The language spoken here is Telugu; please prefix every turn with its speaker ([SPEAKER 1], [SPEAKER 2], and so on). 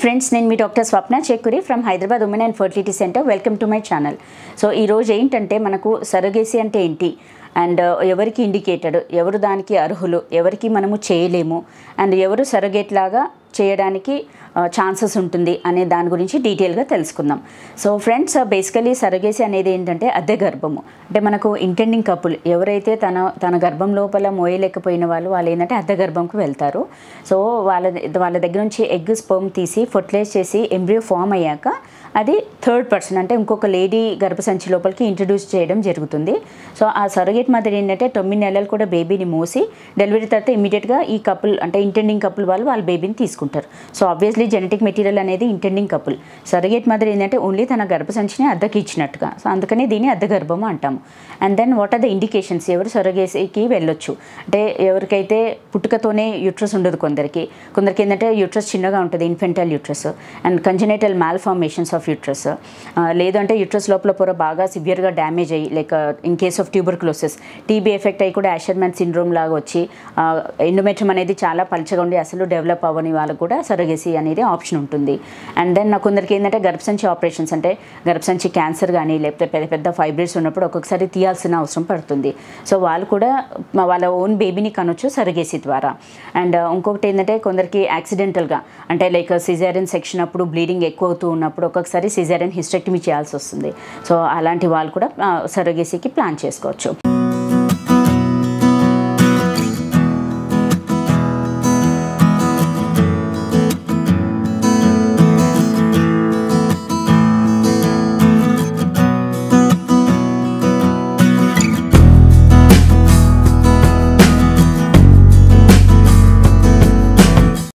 [SPEAKER 1] ఫ్రెండ్స్, నేను మీ doctor Swapna Chekkuri from Hyderabad women and fertility centre. Welcome to my channel. So ఈరోజు ఏంటంటే మనకు సరగేసి అంటే ఏంటి అండ్ ఎవరికి ఇండికేటెడ్, ఎవరు దానికి అర్హులు, ఎవరికి మనము చేయలేము అండ్ ఎవరు సరగేట్ లాగా చేయడానికి ఛాన్సెస్ ఉంటుంది అనే దాని గురించి డీటెయిల్గా తెలుసుకుందాం. సో ఫ్రెండ్స్, బేసికలీ సరగేసి అనేది ఏంటంటే అద్దె గర్భము. అంటే మనకు ఇంటెండింగ్ కపుల్ ఎవరైతే తన గర్భం లోపల మోయలేకపోయిన వాళ్ళు ఏంటంటే అద్దె గర్భంకు వెళ్తారు. సో వాళ్ళ దగ్గర నుంచి ఎగ్ స్పర్మ్ తీసి ఫర్టిలైజ్ చేసి ఎంబ్రియో ఫామ్ అయ్యాక అది థర్డ్ పర్సన్ అంటే ఇంకొక లేడీ గర్భసంచి లోపలికి ఇంట్రడ్యూస్ చేయడం జరుగుతుంది. సో ఆ సరగేట్ మదర్ ఏంటంటే 9 నెలలు కూడా బేబీని మోసి డెలివరీ తర్వాత ఇమీడియట్గా ఈ కపుల్ అంటే ఇంటెండింగ్ కపుల్ వాళ్ళ బేబీని తీసుకుంటారు. సో ఆబ్వియస్లీ జెనెటిక్ మెటీరియల్ అనేది ఇంటెండింగ్ కపుల్. సరగేట్ మదర్ ఏంటంటే ఓన్లీ తన గర్భసంచిని అద్దెకి ఇచ్చినట్టుగా. సో అందుకని దీన్ని అద్దె గర్భము అంటాము. And then what are the indications, ఎవరు సరగేసికి వెళ్ళొచ్చు అంటే ఎవరికైతే పుట్టుకతోనే యూట్రస్ ఉండదు, కొందరికి ఏంటంటే యూట్రస్ చిన్నగా ఉంటుంది, infantile uterus and congenital malformations of uterus, లేదంటే యూట్రస్ లోపల పొర బాగా సివియర్గా డ్యామేజ్ అయ్యి like in case of tuberculosis TB effect అయ్యి కూడా యాషర్మన్ సిండ్రోమ్ లాగా వచ్చి ఎండోమెట్రియం అనేది చాలా పల్చగా ఉండి అసలు డెవలప్ అవ్వని వాళ్ళకు కూడా సరగేసి అనేది ఆప్షన్ ఉంటుంది. అండ్ దెన్ కొందరికి ఏంటంటే గర్భసంచి ఆపరేషన్స్ అంటే గర్భసంచి క్యాన్సర్ కానీ లేకపోతే పెద్ద పెద్ద ఫైబ్రిడ్స్ ఉన్నప్పుడు ఒక్కొక్కసారి తీయాల్సిన అవసరం పడుతుంది. సో వాళ్ళు కూడా వాళ్ళ ఓన్ బేబీని కనొచ్చు సరగేసి ద్వారా. అండ్ ఇంకొకటి ఏంటంటే కొందరికి యాక్సిడెంటల్గా అంటే లైక్ సిజేరియన్ సెక్షన్ అప్పుడు బ్లీడింగ్ ఎక్కువ అవుతూ ఉన్నప్పుడు ఒక్కొక్కసారి సిజేరియన్ హిస్టెక్టమీ చేయాల్సి వస్తుంది. సో అలాంటి వాళ్ళు కూడా సరగేసికి ప్లాన్ చేసుకోవచ్చు.